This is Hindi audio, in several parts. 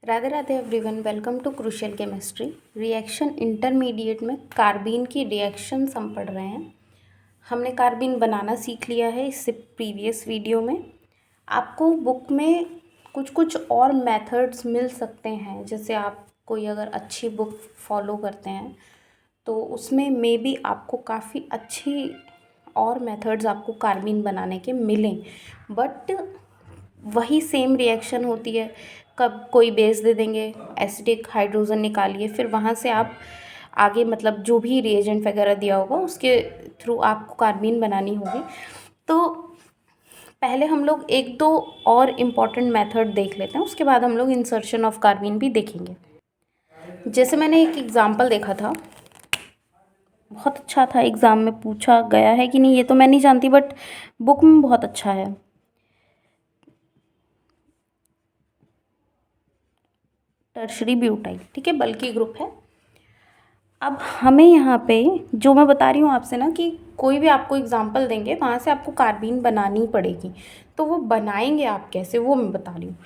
Radhe Radhe everyone, welcome to crucial chemistry. Reaction intermediate में कार्बीन की रिएक्शंस हम पढ़ रहे हैं। हमने कार्बीन बनाना सीख लिया है इससे प्रीवियस वीडियो में। आपको बुक में कुछ कुछ और मेथड्स मिल सकते हैं, जैसे आप कोई अगर अच्छी बुक फॉलो करते हैं तो उसमें मे बी आपको काफ़ी अच्छी और मेथड्स आपको कार्बीन बनाने के मिलें, बट वही सेम रिएक्शन होती है। कब कोई बेस दे देंगे, एसिडिक हाइड्रोजन निकालिए, फिर वहाँ से आप आगे मतलब जो भी रिएजेंट वगैरह दिया होगा उसके थ्रू आपको कार्बीन बनानी होगी। तो पहले हम लोग एक दो और इम्पॉर्टेंट मेथड देख लेते हैं, उसके बाद हम लोग इंसर्शन ऑफ कार्बीन भी देखेंगे। जैसे मैंने एक एग्जाम्पल देखा था, बहुत अच्छा था, एग्ज़ाम में पूछा गया है कि नहीं ये तो मैं नहीं जानती, बट बुक में बहुत अच्छा है। टर्शरी ब्यूटाइल, ठीक है, बल्कि ग्रुप है। अब हमें यहाँ पे जो मैं बता रही हूँ आपसे ना, कि कोई भी आपको एग्जांपल देंगे वहाँ से आपको कार्बीन बनानी पड़ेगी, तो वो बनाएंगे आप कैसे वो मैं बता रही हूँ।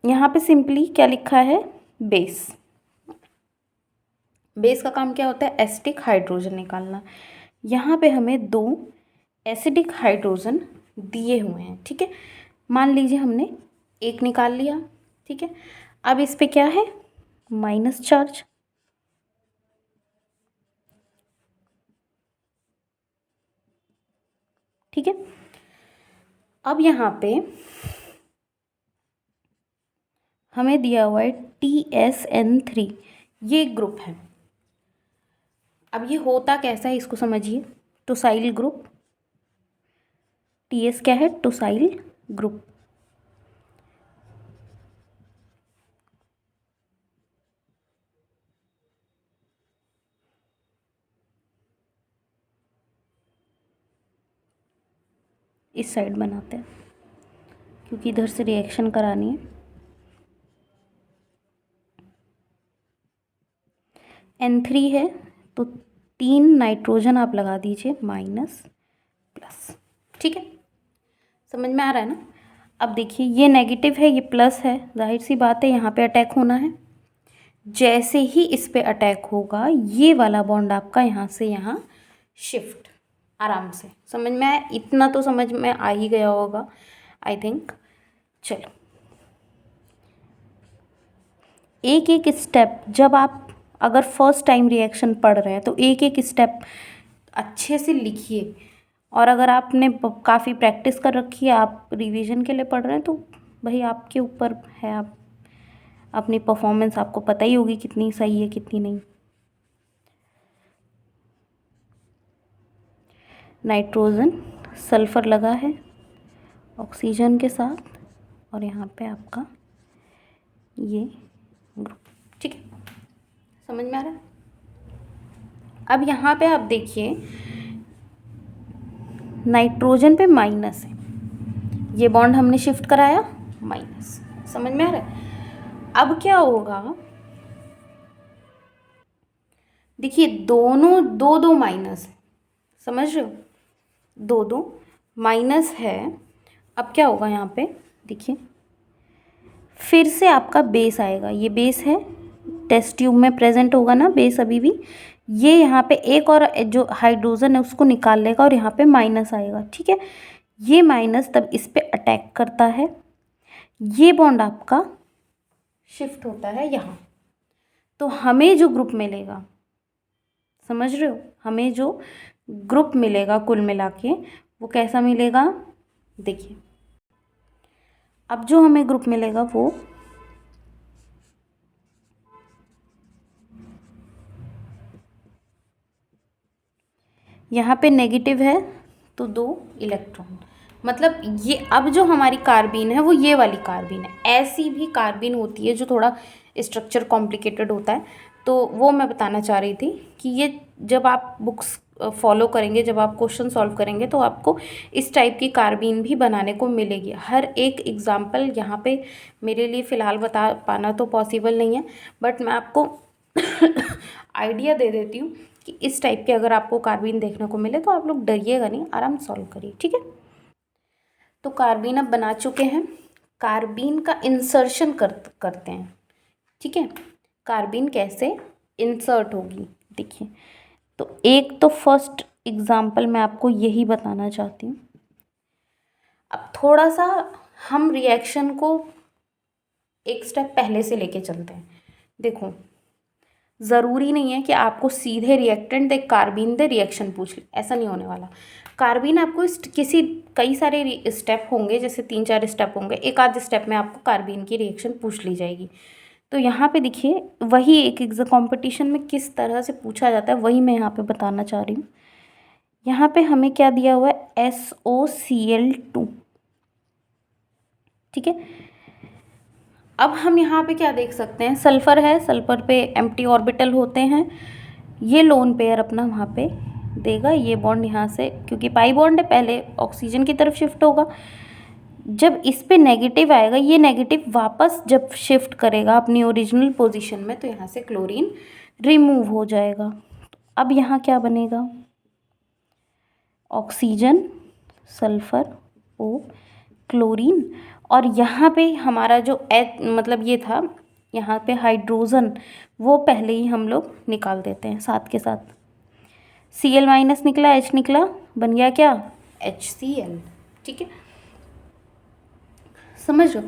यहाँ पे सिंपली क्या लिखा है, बेस। बेस का काम क्या होता है, एसिडिक हाइड्रोजन निकालना। यहाँ पे हमें दो एसिडिक हाइड्रोजन दिए हुए हैं, ठीक है। मान लीजिए हमने एक निकाल लिया, ठीक है। अब इस पे क्या है, माइनस चार्ज, ठीक है। अब यहाँ पे हमें दिया हुआ है TSN3, ये एक ग्रुप है। अब ये होता कैसा है इसको समझिए, टोसाइल ग्रुप। TS क्या है, टोसाइल ग्रुप। इस साइड बनाते हैं क्योंकि इधर से रिएक्शन करानी है। N3 है तो 3 नाइट्रोजन आप लगा दीजिए, माइनस प्लस, ठीक है। समझ में आ रहा है ना। अब देखिए ये नेगेटिव है, ये प्लस है, जाहिर सी बात है यहाँ पे अटैक होना है। जैसे ही इस पे अटैक होगा ये वाला बॉन्ड आपका यहाँ से यहाँ शिफ्ट, आराम से समझ में आया, इतना तो समझ में आ ही गया होगा आई थिंक। चलो एक एक स्टेप, जब आप अगर फर्स्ट टाइम रिएक्शन पढ़ रहे हैं तो एक एक स्टेप अच्छे से लिखिए, और अगर आपने काफ़ी प्रैक्टिस कर रखी है, आप रिवीजन के लिए पढ़ रहे हैं, तो भाई आपके ऊपर है, आप अपनी परफॉर्मेंस आपको पता ही होगी कितनी सही है कितनी नहीं। नाइट्रोजन सल्फ़र लगा है ऑक्सीजन के साथ, और यहाँ पे आपका ये ग्रुप, ठीक है। समझ में आ रहा है। अब यहाँ पे आप देखिए नाइट्रोजन पे माइनस है, ये बॉन्ड हमने शिफ्ट कराया माइनस, समझ में आ रहा है। अब क्या होगा, देखिए दोनों दो दो माइनस है, समझ रहे हो, दो दो माइनस है। अब क्या होगा यहाँ पे देखिए, फिर से आपका बेस आएगा, ये बेस है, टेस्ट ट्यूब में प्रेजेंट होगा ना बेस अभी भी, ये यहाँ पे एक और जो हाइड्रोजन है उसको निकाल लेगा और यहाँ पे माइनस आएगा, ठीक है। ये माइनस तब इस पे अटैक करता है, ये बॉन्ड आपका शिफ्ट होता है यहाँ, तो हमें जो ग्रुप मिलेगा, समझ रहे हो, हमें जो ग्रुप मिलेगा कुल मिला के वो कैसा मिलेगा, देखिए अब जो हमें ग्रुप मिलेगा वो यहाँ पे नेगेटिव है तो 2 इलेक्ट्रॉन, मतलब ये अब जो हमारी कार्बीन है वो ये वाली कार्बीन है। ऐसी भी कार्बीन होती है जो थोड़ा स्ट्रक्चर कॉम्प्लिकेटेड होता है, तो वो मैं बताना चाह रही थी कि ये जब आप बुक्स फॉलो करेंगे, जब आप क्वेश्चन सॉल्व करेंगे तो आपको इस टाइप की कार्बीन भी बनाने को मिलेगी। हर एक एग्जाम्पल यहाँ पे मेरे लिए फ़िलहाल बता पाना तो पॉसिबल नहीं है, बट मैं आपको आइडिया दे देती हूँ कि इस टाइप के अगर आपको कार्बीन देखने को मिले तो आप लोग डरिएगा नहीं, आराम सॉल्व करिए, ठीक है। तो कार्बीन अब बना चुके हैं, कार्बीन का इंसर्शन करते हैं। ठीक है, कार्बीन कैसे इंसर्ट होगी देखिए। तो एक तो फर्स्ट एग्जाम्पल मैं आपको यही बताना चाहती हूँ। अब थोड़ा सा हम रिएक्शन को एक स्टेप पहले से लेके चलते हैं। देखो, ज़रूरी नहीं है कि आपको सीधे रिएक्टेंट दे, कार्बीन दे, रिएक्शन पूछ ले, ऐसा नहीं होने वाला। कार्बीन आपको किसी कई सारे स्टेप होंगे, जैसे 3-4 स्टेप होंगे, एक आध स्टेप में आपको कार्बीन की रिएक्शन पूछ ली जाएगी। तो यहाँ पे देखिए, वही एक कंपटीशन में किस तरह से पूछा जाता है वही मैं यहाँ पे बताना चाह रही हूँ। यहाँ पे हमें क्या दिया हुआ है, SOCl2। ठीक है, अब हम यहाँ पे क्या देख सकते हैं, सल्फ़र है, सल्फ़र पे एम्प्टी ऑर्बिटल होते हैं। ये लोन पेयर अपना वहाँ पे देगा, ये बॉन्ड यहाँ से, क्योंकि पाई बॉन्ड है, पहले ऑक्सीजन की तरफ शिफ्ट होगा। जब इस पे नेगेटिव आएगा, ये नेगेटिव वापस जब शिफ्ट करेगा अपनी ओरिजिनल पोजीशन में, तो यहाँ से क्लोरीन रिमूव हो जाएगा। अब यहाँ क्या बनेगा, ऑक्सीजन, सल्फ़र, ओ, क्लोरीन, और यहाँ पे हमारा जो मतलब ये था, यहाँ पे हाइड्रोजन, वो पहले ही हम लोग निकाल देते हैं साथ के साथ। Cl माइनस निकला, H निकला, बन गया क्या, HCl। ठीक है, समझ लो।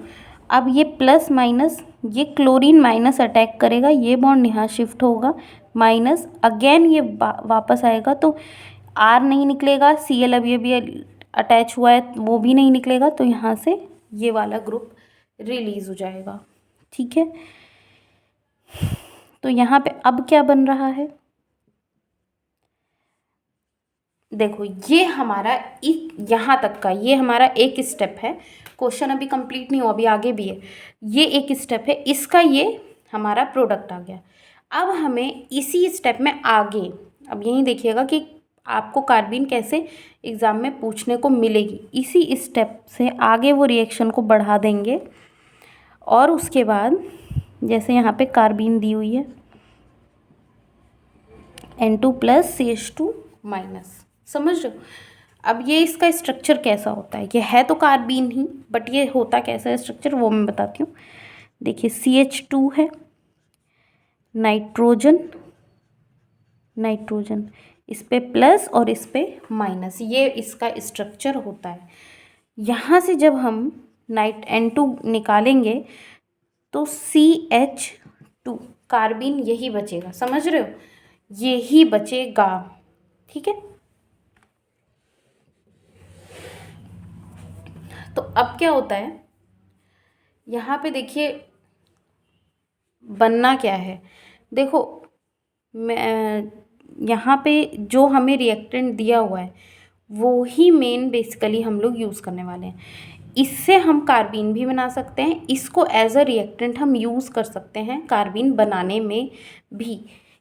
अब ये प्लस माइनस, ये क्लोरीन माइनस अटैक करेगा, ये बॉन्ड यहाँ शिफ्ट होगा, माइनस अगेन ये वापस आएगा, तो R नहीं निकलेगा, Cl अभी अटैच हुआ है वो भी नहीं निकलेगा, तो यहाँ से ये वाला ग्रुप रिलीज हो जाएगा। ठीक है, तो यहाँ पे अब क्या बन रहा है, देखो, ये हमारा यहाँ तक का ये हमारा एक स्टेप है। क्वेश्चन अभी कंप्लीट नहीं हुआ, अभी आगे भी है। ये एक स्टेप है, इसका ये हमारा प्रोडक्ट आ गया। अब हमें इसी स्टेप में आगे, अब यहीं देखिएगा कि आपको कार्बीन कैसे एग्ज़ाम में पूछने को मिलेगी। इसी स्टेप से आगे वो रिएक्शन को बढ़ा देंगे, और उसके बाद जैसे यहाँ पे कार्बीन दी हुई है, N2 प्लस CH2 माइनस, समझ रहे हो। अब ये इसका स्ट्रक्चर कैसा होता है, ये है तो कार्बीन ही, बट ये होता कैसा है स्ट्रक्चर, वो मैं बताती हूँ। देखिए, CH2 है, नाइट्रोजन, नाइट्रोजन, इस पे प्लस और इस पे माइनस, ये इसका स्ट्रक्चर होता है। यहाँ से जब हम N2 निकालेंगे तो CH2, कार्बीन यही बचेगा, समझ रहे हो, यही बचेगा। ठीक है, तो अब क्या होता है, यहाँ पे देखिए बनना क्या है, देखो मैं यहाँ पे जो हमें रिएक्टेंट दिया हुआ है वो ही मेन बेसिकली हम लोग यूज़ करने वाले हैं। इससे हम कार्बीन भी बना सकते हैं, इसको एज अ रिएक्टेंट हम यूज़ कर सकते हैं कार्बीन बनाने में भी।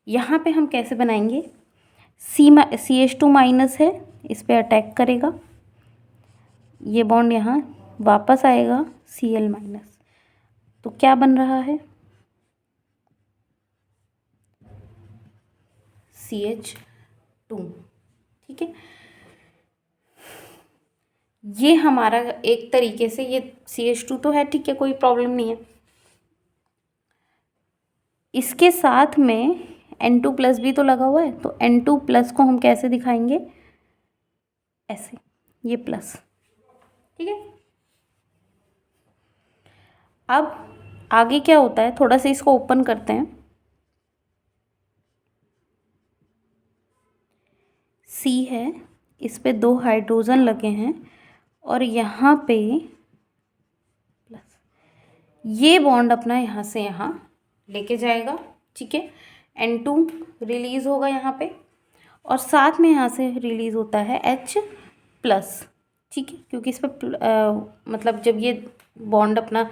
यहाँ पे हम कैसे बनाएंगे, CH2 माइनस है, इस पे अटैक करेगा, ये बॉन्ड यहाँ वापस आएगा, Cl माइनस, तो क्या बन रहा है, CH2। ठीक है, ये हमारा एक तरीके से ये CH2 तो है, ठीक है, कोई प्रॉब्लम नहीं है। इसके साथ में N2 प्लस भी तो लगा हुआ है, तो N2 प्लस को हम कैसे दिखाएंगे, ऐसे, ये प्लस। ठीक है, अब आगे क्या होता है, थोड़ा सा इसको ओपन करते हैं। C है, इस पे 2 हाइड्रोजन लगे हैं, और यहाँ पे प्लस, ये बॉन्ड अपना यहाँ से यहाँ लेके जाएगा। ठीक है, N2 रिलीज़ होगा यहाँ पे, और साथ में यहाँ से रिलीज़ होता है H प्लस। ठीक है, क्योंकि इस पर मतलब जब ये बॉन्ड अपना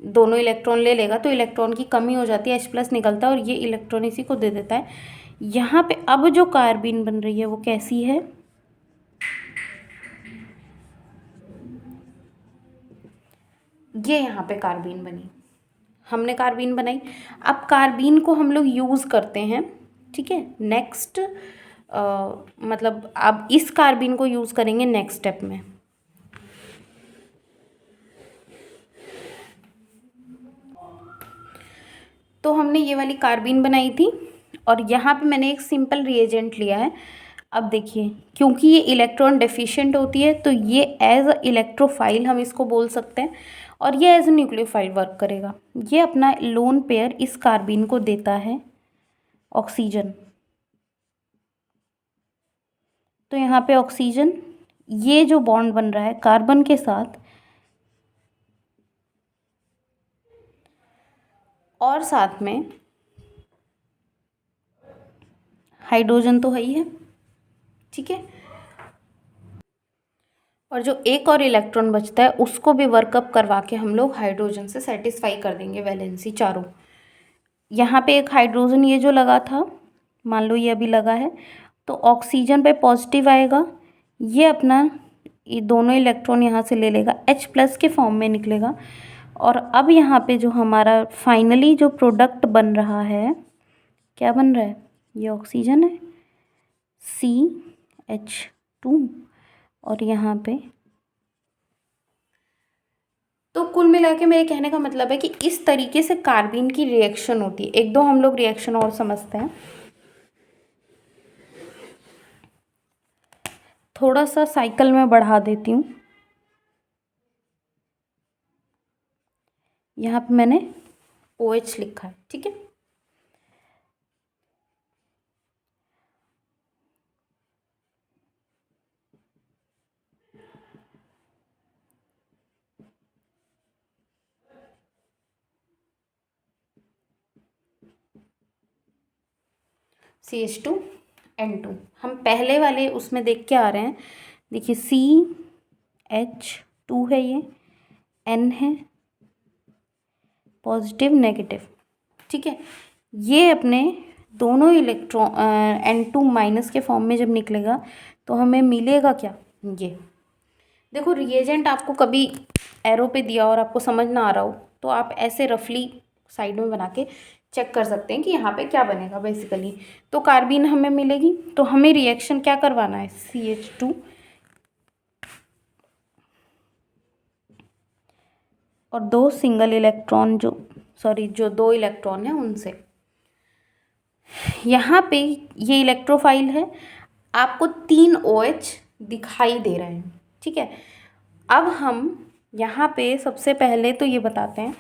दोनों इलेक्ट्रॉन ले लेगा तो इलेक्ट्रॉन की कमी हो जाती है, H प्लस निकलता है, और ये इलेक्ट्रॉन इसी को दे देता है। यहाँ पे अब जो कार्बीन बन रही है वो कैसी है, ये यहाँ पे कार्बीन बनी, हमने कार्बीन बनाई। अब कार्बीन को हम लोग यूज़ करते हैं। ठीक है, नेक्स्ट मतलब अब इस कार्बीन को यूज़ करेंगे नेक्स्ट स्टेप में। तो हमने ये वाली कार्बीन बनाई थी और यहाँ पे मैंने एक सिंपल रिएजेंट लिया है। अब देखिए, क्योंकि ये इलेक्ट्रॉन डेफिशिएंट होती है तो ये एज अ इलेक्ट्रोफाइल हम इसको बोल सकते हैं और ये एज अ न्यूक्लियोफाइल वर्क करेगा। ये अपना लोन पेयर इस कार्बीन को देता है ऑक्सीजन। तो यहाँ पे ऑक्सीजन, ये जो बॉन्ड बन रहा है कार्बन के साथ और साथ में हाइड्रोजन तो है ही है, ठीक है। और जो एक और इलेक्ट्रॉन बचता है उसको भी वर्कअप करवा के हम लोग हाइड्रोजन से सेटिस्फाई कर देंगे वैलेंसी चारों। यहाँ पे एक हाइड्रोजन ये जो लगा था, मान लो ये अभी लगा है, तो ऑक्सीजन पे पॉजिटिव आएगा, ये अपना ये दोनों इलेक्ट्रॉन यहाँ से ले लेगा, H+ के फॉर्म में निकलेगा। और अब यहाँ पे जो हमारा फाइनली जो प्रोडक्ट बन रहा है, क्या बन रहा है, ये ऑक्सीजन है CH2 और यहाँ पे। तो कुल मिला के मेरे कहने का मतलब है कि इस तरीके से कार्बीन की रिएक्शन होती है। एक दो हम लोग रिएक्शन और समझते हैं। थोड़ा सा साइकिल में बढ़ा देती हूँ। यहाँ पे मैंने OH लिखा है, ठीक है। CH2N2 हम पहले वाले उसमें देख के आ रहे हैं। देखिए CH2 है, ये N है, पॉजिटिव नेगेटिव, ठीक है। ये अपने दोनों इलेक्ट्रॉन N2- के फॉर्म में जब निकलेगा तो हमें मिलेगा क्या, ये देखो। रिएजेंट आपको कभी एरो पे दिया और आपको समझ ना आ रहा हो तो आप ऐसे रफली साइड में बना के चेक कर सकते हैं कि यहाँ पे क्या बनेगा बेसिकली। तो कार्बीन हमें मिलेगी, तो हमें रिएक्शन क्या करवाना है, CH2 और दो सिंगल इलेक्ट्रॉन जो दो इलेक्ट्रॉन है उनसे। यहाँ पे ये इलेक्ट्रोफाइल है, आपको 3 OH दिखाई दे रहे हैं, ठीक है। अब हम यहाँ पे सबसे पहले तो ये बताते हैं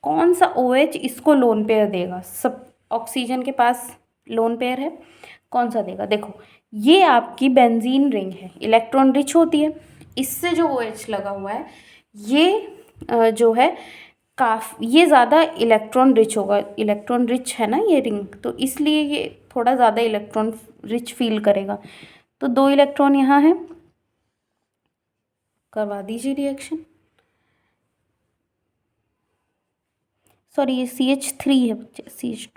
कौन सा OH इसको लोन पेयर देगा। सब ऑक्सीजन के पास लोन पेयर है, कौन सा देगा, देखो ये आपकी बेंजीन रिंग है, इलेक्ट्रॉन रिच होती है। इससे जो OH लगा हुआ है ये जो है ये ज़्यादा इलेक्ट्रॉन रिच होगा। इलेक्ट्रॉन रिच है ना ये रिंग, तो इसलिए ये थोड़ा ज़्यादा इलेक्ट्रॉन रिच फील करेगा। तो 2 इलेक्ट्रॉन यहाँ है, करवा दीजिए रिएक्शन। सॉरी ये CH3 है बच्चे, CH2।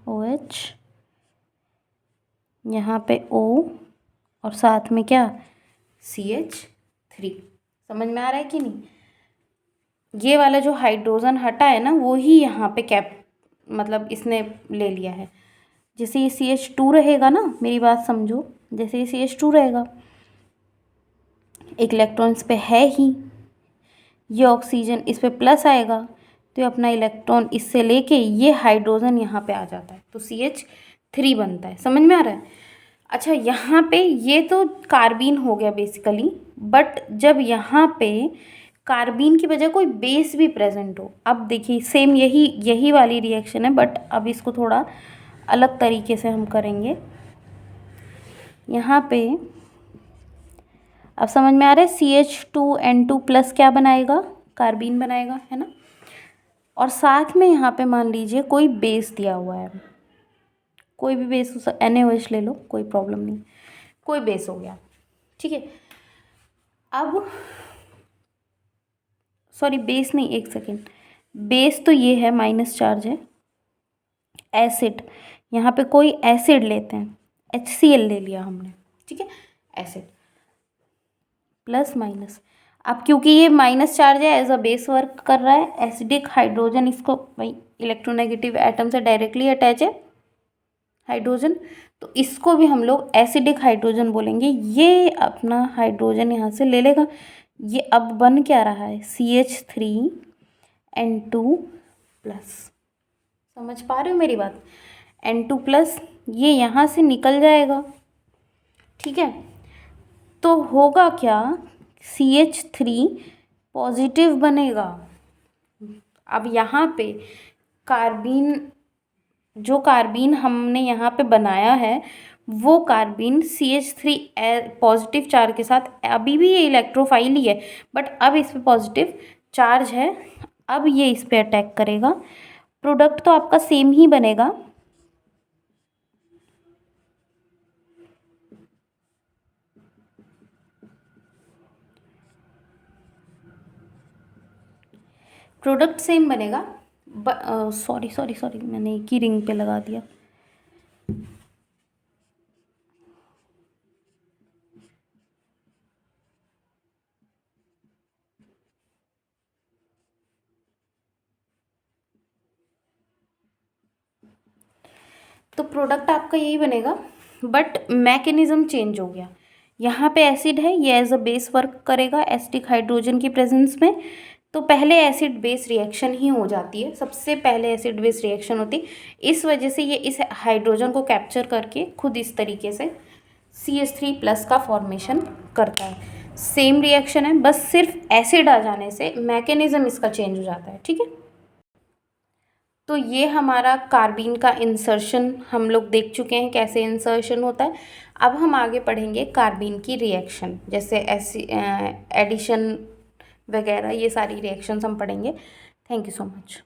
OH यहाँ पे O और साथ में क्या, CH3। समझ में आ रहा है कि नहीं। ये वाला जो हाइड्रोजन हटा है ना वो ही यहाँ पे मतलब इसने ले लिया है। जैसे ये CH2 रहेगा ना, मेरी बात समझो, जैसे ये CH2 रहेगा, एक इलेक्ट्रॉन इस पे है ही, ये ऑक्सीजन इस पे प्लस आएगा तो ये अपना इलेक्ट्रॉन इससे लेके ये हाइड्रोजन यहाँ पे आ जाता है तो CH3 बनता है। समझ में आ रहा है। अच्छा यहाँ पे ये तो कार्बीन हो गया बेसिकली, बट जब यहाँ पे कार्बीन की बजाय कोई बेस भी प्रेजेंट हो, अब देखिए सेम यही वाली रिएक्शन है, बट अब इसको थोड़ा अलग तरीके से हम करेंगे। यहाँ पे अब समझ में आ रहा है, CH2N2+ क्या बनाएगा, कार्बीन बनाएगा, है ना। और साथ में यहाँ पे मान लीजिए कोई बेस दिया हुआ है, कोई भी बेस NaOH ले लो, कोई प्रॉब्लम नहीं, कोई बेस हो गया, ठीक है। अब सॉरी बेस नहीं, एक सेकेंड, बेस तो ये है, माइनस चार्ज है। एसिड, यहाँ पे कोई एसिड लेते हैं, HCl ले लिया हमने, ठीक है, एसिड प्लस माइनस। अब क्योंकि ये माइनस चार्ज है, एज अ बेस वर्क कर रहा है, एसिडिक हाइड्रोजन इसको भाई इलेक्ट्रोनेगेटिव एटम से डायरेक्टली अटैच है हाइड्रोजन, तो इसको भी हम लोग एसिडिक हाइड्रोजन बोलेंगे। ये अपना हाइड्रोजन यहाँ से ले लेगा, ये अब बन क्या रहा है CH3N2+। समझ पा रहे हो मेरी बात? N2+, ये यहाँ से निकल जाएगा, ठीक है। तो होगा क्या, CH3 पॉजिटिव बनेगा। अब यहाँ पे कार्बीन, जो कार्बीन हमने यहाँ पे बनाया है वो कार्बीन CH3 पॉजिटिव चार्ज के साथ, अभी भी ये इलेक्ट्रोफाइल ही है बट अब इस पे पॉजिटिव चार्ज है, अब ये इस पे अटैक करेगा। प्रोडक्ट तो आपका सेम ही बनेगा, प्रोडक्ट सेम बनेगा। सॉरी सॉरी सॉरी, मैंने एक ही रिंग पे लगा दिया। तो प्रोडक्ट आपका यही बनेगा बट मैकेनिज़्म चेंज हो गया। यहाँ पे एसिड है, ये एज अ बेस वर्क करेगा एसिडिक हाइड्रोजन की प्रेजेंस में। तो पहले एसिड बेस रिएक्शन ही हो जाती है, सबसे पहले एसिड बेस रिएक्शन होती है। इस वजह से ये इस हाइड्रोजन को कैप्चर करके खुद इस तरीके से CH3+ का फॉर्मेशन करता है। सेम रिएक्शन है, बस सिर्फ एसिड आ जाने से मैकेनिज़्म इसका चेंज हो जाता है, ठीक है। तो ये हमारा कार्बीन का इंसर्शन हम लोग देख चुके हैं कैसे इंसर्शन होता है। अब हम आगे पढ़ेंगे कार्बीन की रिएक्शन, जैसे एडिशन वगैरह, ये सारी रिएक्शंस हम पढ़ेंगे। Thank you so much.